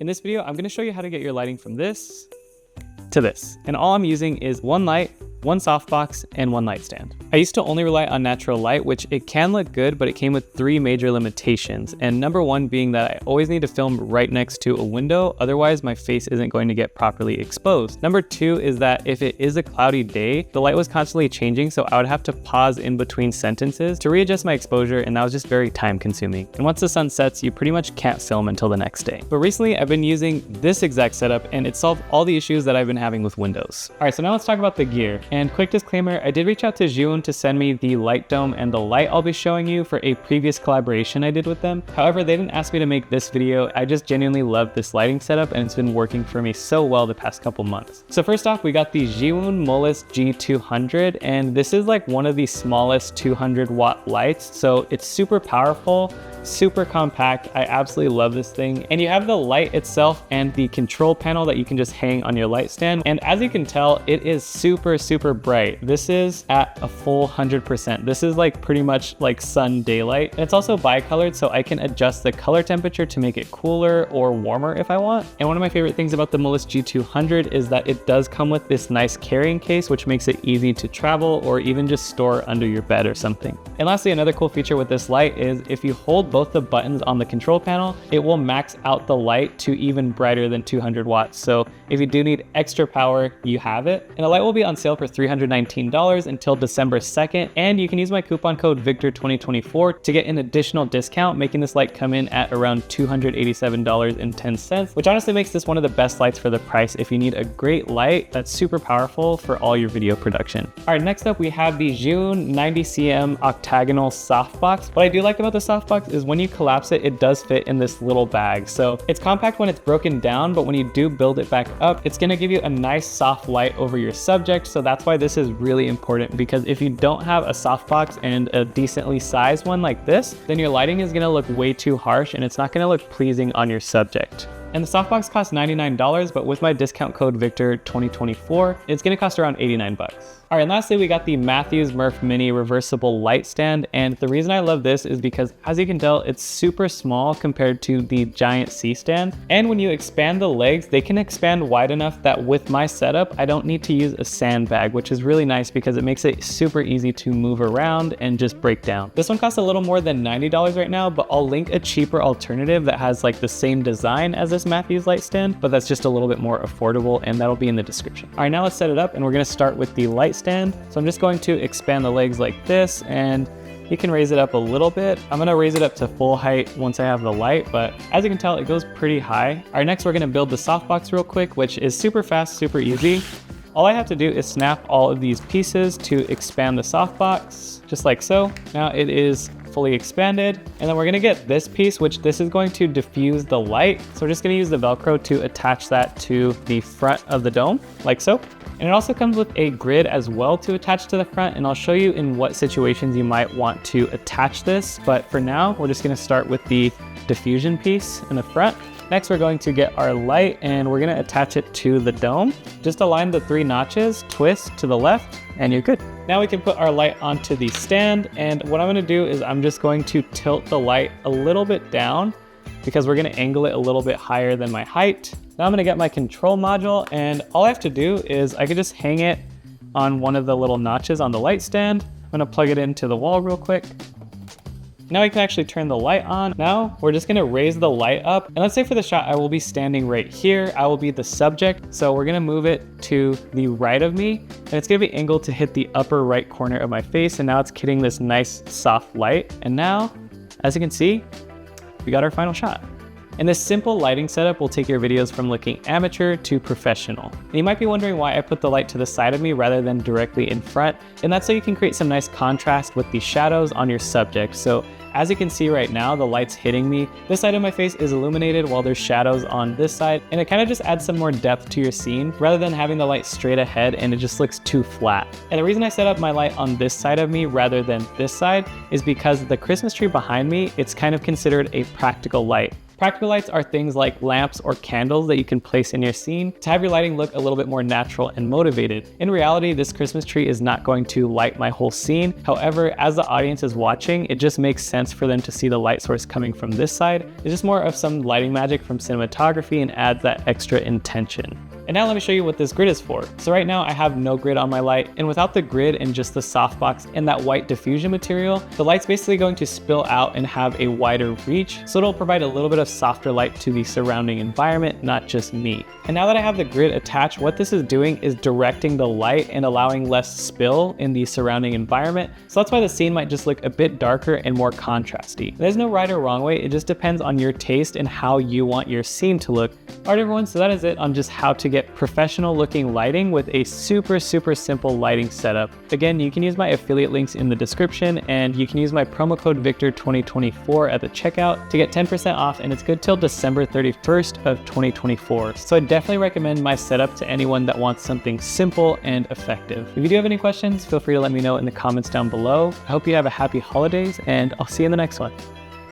In this video, I'm gonna show you how to get your lighting from this to this. And all I'm using is one light, one softbox, and one light stand. I used to only rely on natural light, which it can look good, but it came with 3 major limitations. And number 1 being that I always need to film right next to a window, otherwise my face isn't going to get properly exposed. Number 2 is that if it is a cloudy day, the light was constantly changing, so I would have to pause in between sentences to readjust my exposure, and that was just very time consuming. And once the sun sets, you pretty much can't film until the next day. But recently I've been using this exact setup and it solved all the issues that I've been having with Windows. All right, so now let's talk about the gear. And quick disclaimer, I did reach out to Zhiyun to send me the light dome and the light I'll be showing you for a previous collaboration I did with them. However, they didn't ask me to make this video. I just genuinely love this lighting setup and it's been working for me so well the past couple months. So first off, we got the Zhiyun Molus G200, and this is like one of the smallest 200 watt lights. So it's super powerful, super compact. I absolutely love this thing. And you have the light itself and the control panel that you can just hang on your light stand. And as you can tell, it is super bright. This is at a full 100%. This is like pretty much like sun daylight. And it's also bicolored, so I can adjust the color temperature to make it cooler or warmer if I want. And one of my favorite things about the Molus G200 is that it does come with this nice carrying case, which makes it easy to travel or even just store under your bed or something. And lastly, another cool feature with this light is if you hold both the buttons on the control panel, it will max out the light to even brighter than 200 watts. So if you do need extra power, you have it. And the light will be on sale for $319 until December 2nd. And you can use my coupon code VICTOR2024 to get an additional discount, making this light come in at around $287.10, which honestly makes this one of the best lights for the price if you need a great light that's super powerful for all your video production. All right, next up we have the Zhiyun 90cm Octagonal softbox. What I do like about the softbox is when you collapse it, it does fit in this little bag. So it's compact when it's broken down, but when you do build it back up, it's gonna give you a nice soft light over your subject. So that's why this is really important, because if you don't have a softbox and a decently sized one like this, then your lighting is gonna look way too harsh and it's not gonna look pleasing on your subject. And the softbox costs $99, but with my discount code VICTOR2024, it's gonna cost around 89 bucks. All right, and lastly, we got the Matthews Murph Mini reversible light stand. And the reason I love this is because, as you can tell, it's super small compared to the giant C stand. And when you expand the legs, they can expand wide enough that with my setup, I don't need to use a sandbag, which is really nice because it makes it super easy to move around and just break down. This one costs a little more than $90 right now, but I'll link a cheaper alternative that has like the same design as this Matthews light stand, but that's just a little bit more affordable, and that'll be in the description. All right, now let's set it up, and we're gonna start with the light stand. So I'm just going to expand the legs like this, and you can raise it up a little bit. I'm gonna raise it up to full height once I have the light, but as you can tell, it goes pretty high. All right, next we're gonna build the softbox real quick, which is super fast, super easy. All I have to do is snap all of these pieces to expand the softbox, just like so. Now it is fully expanded, and then we're gonna get this piece, which this is going to diffuse the light. So we're just gonna use the Velcro to attach that to the front of the dome, like so. And it also comes with a grid as well to attach to the front, and I'll show you in what situations you might want to attach this. But for now, we're just gonna start with the diffusion piece in the front. Next, we're going to get our light and we're gonna attach it to the dome. Just align the 3 notches, twist to the left, and you're good. Now we can put our light onto the stand, and what I'm gonna do is I'm just going to tilt the light a little bit down because we're gonna angle it a little bit higher than my height. Now I'm gonna get my control module, and all I have to do is I can just hang it on one of the little notches on the light stand. I'm gonna plug it into the wall real quick. Now we can actually turn the light on. Now we're just gonna raise the light up. And let's say for the shot, I will be standing right here. I will be the subject. So we're gonna move it to the right of me, and it's gonna be angled to hit the upper right corner of my face. And now it's getting this nice soft light. And now, as you can see, we got our final shot. And this simple lighting setup will take your videos from looking amateur to professional. And you might be wondering why I put the light to the side of me rather than directly in front. And that's so you can create some nice contrast with the shadows on your subject. So as you can see right now, the light's hitting me. This side of my face is illuminated while there's shadows on this side. And it kind of just adds some more depth to your scene rather than having the light straight ahead and it just looks too flat. And the reason I set up my light on this side of me rather than this side is because the Christmas tree behind me, it's kind of considered a practical light. Practical lights are things like lamps or candles that you can place in your scene to have your lighting look a little bit more natural and motivated. In reality, this Christmas tree is not going to light my whole scene. However, as the audience is watching, it just makes sense for them to see the light source coming from this side. It's just more of some lighting magic from cinematography and adds that extra intention. And now let me show you what this grid is for. So right now I have no grid on my light, and without the grid and just the softbox and that white diffusion material, the light's basically going to spill out and have a wider reach. So it'll provide a little bit of softer light to the surrounding environment, not just me. And now that I have the grid attached, what this is doing is directing the light and allowing less spill in the surrounding environment. So that's why the scene might just look a bit darker and more contrasty. There's no right or wrong way, it just depends on your taste and how you want your scene to look. Alright everyone, so that is it on just how to get professional looking lighting with a super simple lighting setup. Again, you can use my affiliate links in the description, and you can use my promo code Victor2024 at the checkout to get 10% off, and it's good till December 31st of 2024. So I definitely recommend my setup to anyone that wants something simple and effective. If you do have any questions, feel free to let me know in the comments down below. I hope you have a happy holidays, and I'll see you in the next one.